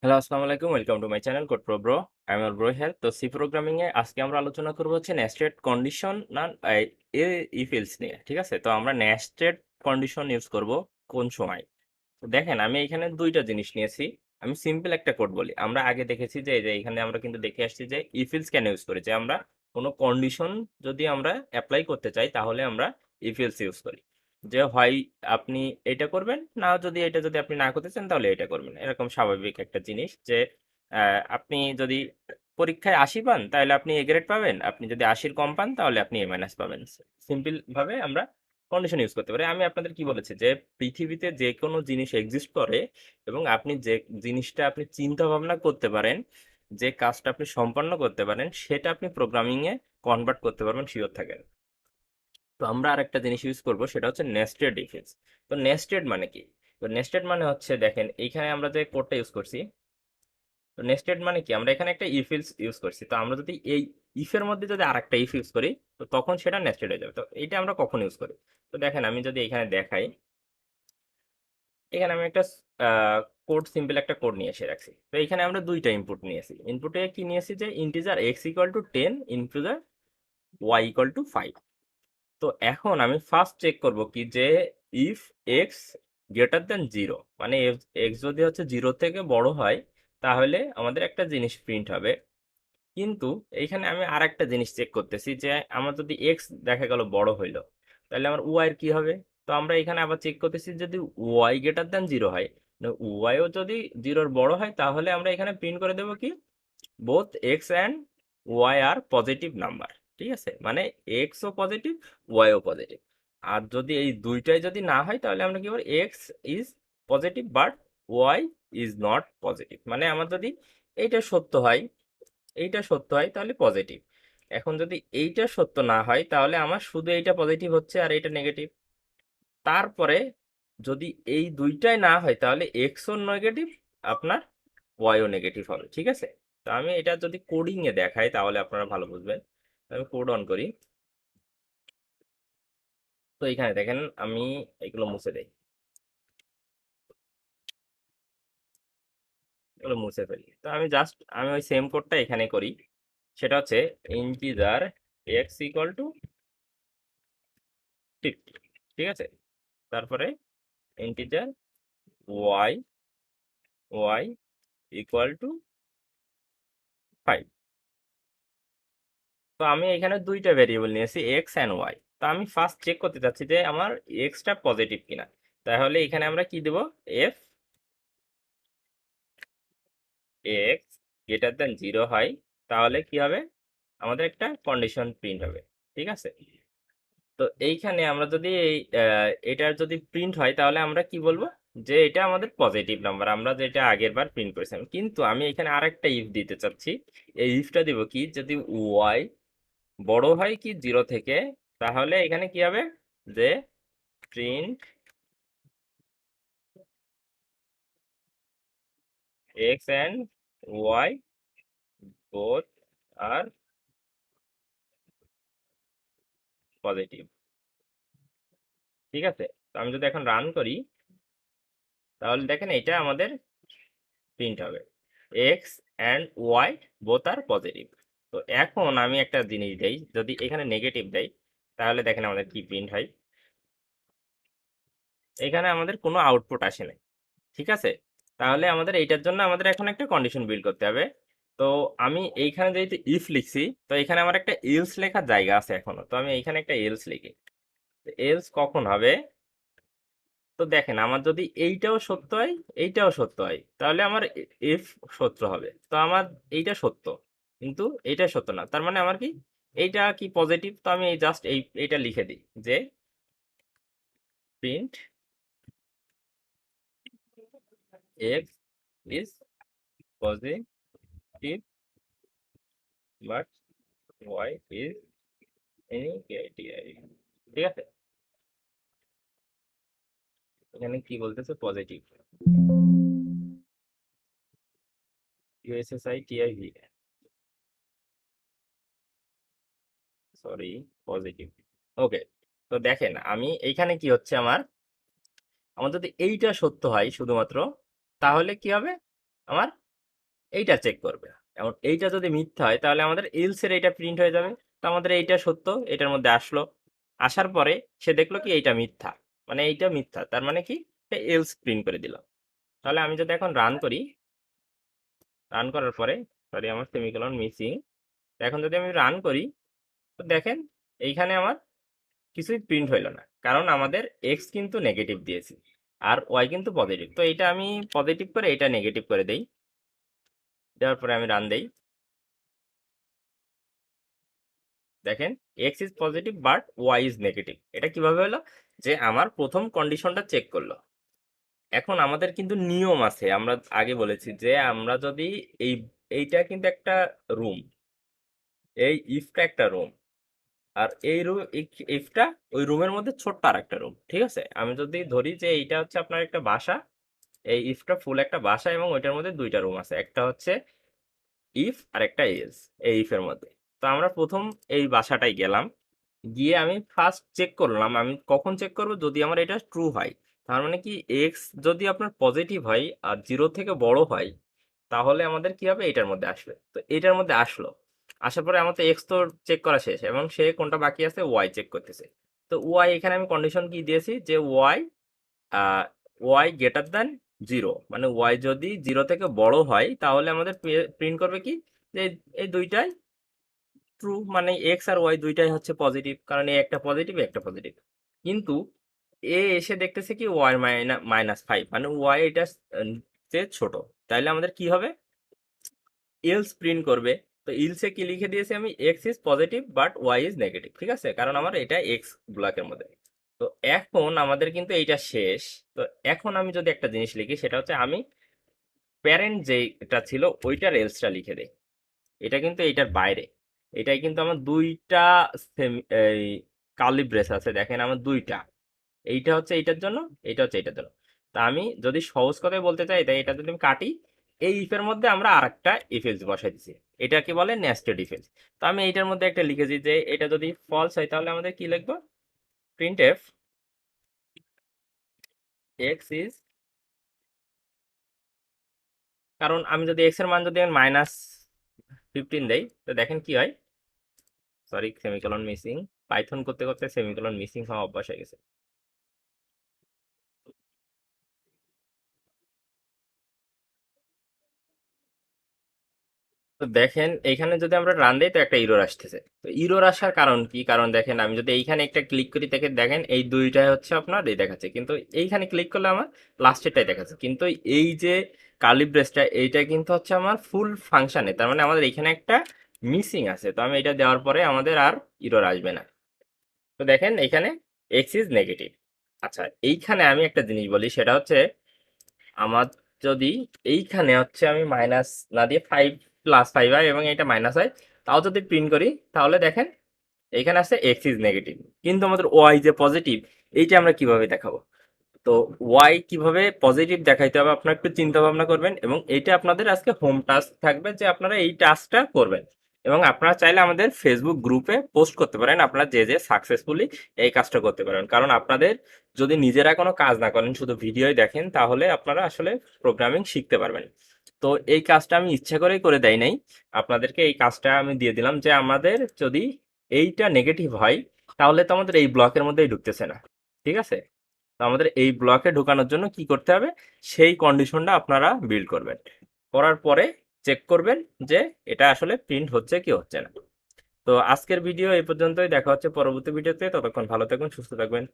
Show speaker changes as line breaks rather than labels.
Hello, আসসালামু আলাইকুম। Welcome to my channel CodePro Bro। I am bro here. তো C programming এ আজকে আমরা আলোচনা করব হচ্ছে নেস্টেড কন্ডিশন না ইফ এলস নিয়ে। ঠিক আছে? তো আমরা নেস্টেড কন্ডিশন ইউজ করব কোন সময়? তো দেখেন আমি এখানে দুইটা জিনিস নিয়েছি। আমি সিম্পল একটা কোড বলি। আমরা আগে দেখেছি যে এই যে এখানে আমরা কিন্তু দেখে আসছি যে ইফ এলস কেন ইউজ করি, যে আমরা কোনো কন্ডিশন যদি আমরা অ্যাপ্লাই করতে চাই তাহলে আমরা ইফ এলস ইউজ করি। যে হয় আপনি এটা করবেন, না যদি এটা যদি আপনি না করতে চান তাহলে এটা করবেন, এরকম স্বাভাবিক একটা জিনিস। যে আপনি যদি পরীক্ষায় ৮০ পান তাহলে আপনি এ গ্রেড পাবেন, আপনি যদি ৮০-র কম পান তাহলে আপনি এ মাইনাস পাবেন। সিম্পল ভাবে আমরা কন্ডিশন ইউজ করতে পারি। আমি আপনাদের কি বলেছি যে পৃথিবীতে যে কোনো জিনিস এক্সিস্ট করে এবং আপনি যে জিনিসটা আপনি চিন্তা ভাবনা করতে পারেন, যে কাজটা আপনি সম্পন্ন করতে পারেন, সেটা আপনি প্রোগ্রামিং এ কনভার্ট করতে পারবেন, শিওর থাকেন। তো আমরা আরেকটা জিনিস ইউজ করব, সেটা হচ্ছে নেস্টেড ইফেলস। তো নেস্টেড মানে কি? তো নেস্টেড মানে হচ্ছে দেখেন এইখানে আমরা যে কোডটা ইউজ করছি, তো নেস্টেড মানে কি, আমরা এখানে একটা ইফ এলস ইউজ করছি। তো আমরা যদি এই ইফের মধ্যে যদি আরেকটা ইফ ইউজ করি, তো তখন সেটা নেস্টেড হয়ে যাবে। তো এটা আমরা কখন ইউজ করি? তো দেখেন আমি যদি এখানে দেখাই, এখানে আমি একটা কোড, সিম্পল একটা কোড নিয়ে এসে রাখছি। তো এখানে আমরা দুইটা ইনপুট নিয়েছি। ইনপুটে কি নিয়েছি, যে integer X equal to 10, integer Y equal to 5। তো এখন আমি ফার্স্ট চেক করব কি, যে ইফ এক্স গ্রেটার দেন 0, মানে এক্স যদি হচ্ছে 0 থেকে বড় হয় তাহলে আমাদের একটা জিনিস প্রিন্ট হবে। কিন্তু এইখানে আমি আর একটা জিনিস চেক করতেছি, যে আমার যদি এক্স দেখা গেল বড় হইলো তাহলে আমার ওয়াই এর কি হবে। তো আমরা এখানে আবার চেক করতেছি যদি ওয়াই গ্রেটার দেন 0 হয়, ওয়াইও যদি 0-র বড় হয়, তাহলে আমরা এখানে প্রিন্ট করে দেবো কি, both X and Y are positive number. ঠিক আছে, মানে এক্সও পজিটিভ, ওয়াইও পজিটিভ। আর যদি এই দুইটাই যদি না হয় তাহলে আমরা কি বলি, X is positive but Y is not positive. মানে আমার যদি এইটা সত্য হয়, এইটা সত্য হয় তাহলে পজিটিভ। এখন যদি এইটা সত্য না হয় তাহলে আমার শুধু এইটা পজিটিভ হচ্ছে আর এইটা নেগেটিভ। তারপরে যদি এই দুইটাই না হয় তাহলে এক্সও নেগেটিভ, আপনার ওয়াইও নেগেটিভ হবে। ঠিক আছে? তো আমি এটা যদি কোডিং এ দেখাই তাহলে আপনারা ভালো বুঝবেন। আমি কোড অন করি। তো এখানে দেখেন আমি এগুলো মুছে দেই, এগুলো মুছে ফেলি। তো আমি জাস্ট আমি ওই সেম কোডটা এখানে করি। সেটা হচ্ছে ইন্টিজার এক্স ইকুয়াল টু 50। ঠিক আছে? তারপরে integer Y Y equal to 5। তো আমি এখানে দুইটা ভেরিয়েবল নিয়েছি, এক্স অ্যান্ড ওয়াই। তো আমি ফার্স্ট চেক করতে চাচ্ছি যে আমার এক্সটা পজিটিভ কিনা। তাহলে এখানে আমরা কি দেব, এফ এক্স গ্রেটার দেন 0 হয়, তাহলে কি হবে, আমাদের একটা কন্ডিশন প্রিন্ট হবে। ঠিক আছে? তো এইখানে আমরা যদি এটার যদি প্রিন্ট হয় তাহলে আমরা কি বলবো, যে এটা আমাদের পজিটিভ নাম্বার, আমরা যেটা আগের বার প্রিন্ট করেছিলাম। কিন্তু আমি এখানে আরেকটা ইফ দিতে চাচ্ছি। এই ইফটা দিব কি, যদি ওয়াই বড় হয় কি 0 থেকে, তাহলে এখানে কি হবে, যে print X and Y both are positive. ঠিক আছে? তো আমি যদি এখন রান করি তাহলে দেখেন এটা আমাদের প্রিন্ট হবে, X and Y both are positive. তো এখন আমি একটা জিনিস দেই, যদি এখানে নেগেটিভ দেই তাহলে দেখেন আমাদের কি প্রিন্ট হয়। এখানে আমাদের কোনো আউটপুট আসে নাই। ঠিক আছে? তাহলে আমাদের এইটার জন্য আমাদের এখন একটা কন্ডিশন বিল্ড করতে হবে। তো আমি এইখানে যেহেতু ইফ লিখছি, তো এখানে আমার একটা এলস লেখার জায়গা আছে এখনো। তো আমি এইখানে একটা এলস লিখি। এলস কখন হবে, তো দেখেন আমার যদি এইটাও সত্য হয়, এইটাও সত্য হয়, তাহলে আমার এফ সত্য হবে। তো আমার এইটা সত্য, কিন্তু এইটা সত্য না, তার মানে আমার কি, এইটা কি পজিটিভ। তো আমি জাস্ট এইটা লিখে দিই, যে print X is positive but Y is negative. ঠিক আছে? এখানে কি বলতেছে, পজিটিভ, ইউএসএসআই টিআইভি, সরি, পজিটিভ। ওকে। তো দেখেন আমি এইখানে কি হচ্ছে, আমার যদি এইটা সত্য হয় শুধুমাত্র, তাহলে কি হবে, আমার এইটা চেক করবে। এবং এইটা যদি মিথ্যা হয় তাহলে আমাদের এলসের এইটা প্রিন্ট হয়ে যাবে। তো আমাদের এইটা সত্য, এটার মধ্যে আসলো। আসার পরে সে দেখলো কি এইটা মিথ্যা, মানে এইটা মিথ্যা, তার মানে কি এলস প্রিন্ট করে দিল। তাহলে আমি যদি এখন রান করি, রান করার পরে, সরি আমার সেমিকোলন মিসিং, এখন যদি আমি রান করি, তো দেখেন এইখানে আমার কিছুই প্রিন্ট হইল না, কারণ আমাদের এক্স কিন্তু নেগেটিভ দিয়েছি আর ওয়াই কিন্তু পজিটিভ। তো এটা আমি পজিটিভ করে এটা নেগেটিভ করে দেই, দেওয়ার পরে আমি রান দেই। দেখেন X is positive but Y is negative. এটা কিভাবে হলো, যে আমার প্রথম কন্ডিশনটা চেক করলো। এখন আমাদের কিন্তু নিয়ম আছে, আমরা আগে বলেছি যে আমরা যদি এই, এইটা কিন্তু একটা রুম, এই ইফটা একটা রুম, আর এই রুম, ইফটা ওই রুমের মধ্যে ছোট্ট আর একটা রুম, ঠিক আছে। আমি যদি ধরি যে এইটা হচ্ছে আপনার একটা বাসা, এই ইফটা ফুল একটা বাসা এবং ওইটার মধ্যে দুইটা রুম আছে, একটা হচ্ছে ইফ আর একটা এলস এই ইফের মধ্যে। তো আমরা প্রথম এই বাসাটায় গেলাম, গিয়ে আমি ফার্স্ট চেক করলাম। আমি কখন চেক করব, যদি আমার এটা ট্রু হয়, তার মানে কি এক্স যদি আপনার পজিটিভ হয় আর 0 থেকে বড় হয়, তাহলে আমাদের কি হবে, এটার মধ্যে আসবে। তো এটার মধ্যে আসলো, আসার পরে আমার তো এক্স তো চেক করা শেষ এবং সে কোনটা বাকি আছে, ওয়াই চেক করতেছে। তো ওয়াই এখানে আমি কন্ডিশন কি দিয়েছি, যে ওয়াই ওয়াই গ্রেটার দ্যান 0, মানে ওয়াই যদি 0 থেকে বড় হয় তাহলে আমাদের প্রিন্ট করবে কি, যে এই দুইটাই ট্রু, মানে এক্স আর ওয়াই দুইটাই হচ্ছে পজিটিভ, কারণ এ একটা পজিটিভ একটা পজিটিভ। কিন্তু এ এসে দেখতেছে কি ওয়াই -5, মানে ওয়াই এটা যে ছোট, তাইলে আমাদের কি হবে, এলস প্রিন্ট করবে। তো ইলসে কি লিখে দিয়েছি আমি, X is positive but Y is negative, ঠিক আছে, কারণ আমার এটা এক্স ব্লকের মধ্যে। তো এখন আমাদের কিন্তু এইটা শেষ। তো এখন আমি যদি একটা জিনিস লিখি, সেটা হচ্ছে আমি প্যারেন্ট যেটা ছিল ওইটার এলসটা লিখে দেই। এটা কিন্তু এইটার বাইরে, এটাই কিন্তু আমার দুইটা এই কার্লি ব্রেস আছে, দেখেন আমার দুইটা, এইটা হচ্ছে এইটার জন্য, এইটা হচ্ছে এইটার জন্য। তা আমি যদি সহজ কথায় বলতে চাই, তাই এটা যদি আমি কাটি, এই ইফের মধ্যে আমরা আরেকটা ইফ এলস বসাই দিছি, এটাকে বলে নেস্টেড ইফ এলস। তো আমি এইটার মধ্যে একটা লিখেছি যে এটা যদি ফলস হয় তাহলে আমাদের কি লিখবো, প্রিন্ট এফ এক্স ইজ, কারণ আমি যদি এক্স এর মান যদি -15 দেই, তো দেখেন কি হয়, সরি সেমিকোলন মিসিং, পাইথন করতে করতে সেমিকোলন মিসিং হওয়া অভ্যাস হয়ে গেছে। তো দেখেন এইখানে যদি আমরা রান দিই তো একটা ইরর আসতেছে। তো ইরর আসার কারণ কি, কারণ দেখেন আমি যদি এইখানে একটা ক্লিক করি, দেখেন দেখেন এই দুইটাই হচ্ছে আপনার এই দেখাচ্ছে, কিন্তু এইখানে ক্লিক করলে আমার লাস্টেরটাই দেখাচ্ছে। কিন্তু এই যে কার্লি ব্রেসটা, এইটা কিন্তু হচ্ছে আমার ফুল ফাংশনে, তার মানে আমাদের এখানে একটা মিসিং আছে। তো আমি এটা দেওয়ার পরে আমাদের আর ইরর আসবে না। তো দেখেন এখানে এক্স ইজ নেগেটিভ। আচ্ছা, এইখানে আমি একটা জিনিস বলি, সেটা হচ্ছে আমার যদি এইখানে হচ্ছে আমি মাইনাস না দিয়ে 5 + 5 হয় এবং এটা মাইনাস হয়, তাও যদি প্রিন্ট করি, তাহলে দেখেন এখানে আছে এক্স ইজ নেগেটিভ, কিন্তু আমাদের ওয়াই যে পজিটিভ, এইটা আমরা কিভাবে দেখাবো। তো ওয়াই কিভাবে পজিটিভ দেখাইতে হবে আপনারা একটু চিন্তা ভাবনা করবেন, এবং এইটা আপনাদের আজকে হোম টাস্ক থাকবে, যে আপনারা এই টাস্কটা করবেন। এবং আপনারা চাইলে আমাদের ফেসবুক গ্রুপে পোস্ট করতে পারেন, আপনারা যে যে সাকসেসফুলি এই কাজটা করতে পারেন। কারণ আপনাদের যদি নিজেরা কোনো কাজ না করেন, শুধু ভিডিওই দেখেন, তাহলে আপনারা আসলে প্রোগ্রামিং শিখতে পারবেন। তো এই কাজটা আমি ইচ্ছা করেই করে দেই নাই, আপনাদেরকে এই কাজটা আমি দিয়ে দিলাম, যে আমাদের যদি এইটা নেগেটিভ হয়, তাহলে তো আমাদের এই ব্লকের মধ্যেই ঢুকতেছে না, ঠিক আছে। তো আমাদের এই ব্লকে ঢোকানোর জন্য কি করতে হবে, সেই কন্ডিশনটা আপনারা বিল্ড করবেন, করার পরে চেক করবেন যে এটা আসলে প্রিন্ট হচ্ছে কি হচ্ছে না। তো আজকের ভিডিও এই পর্যন্তই, দেখা হচ্ছে পরবর্তী ভিডিওতে, ততক্ষণ ভালো থাকবেন, সুস্থ থাকবেন।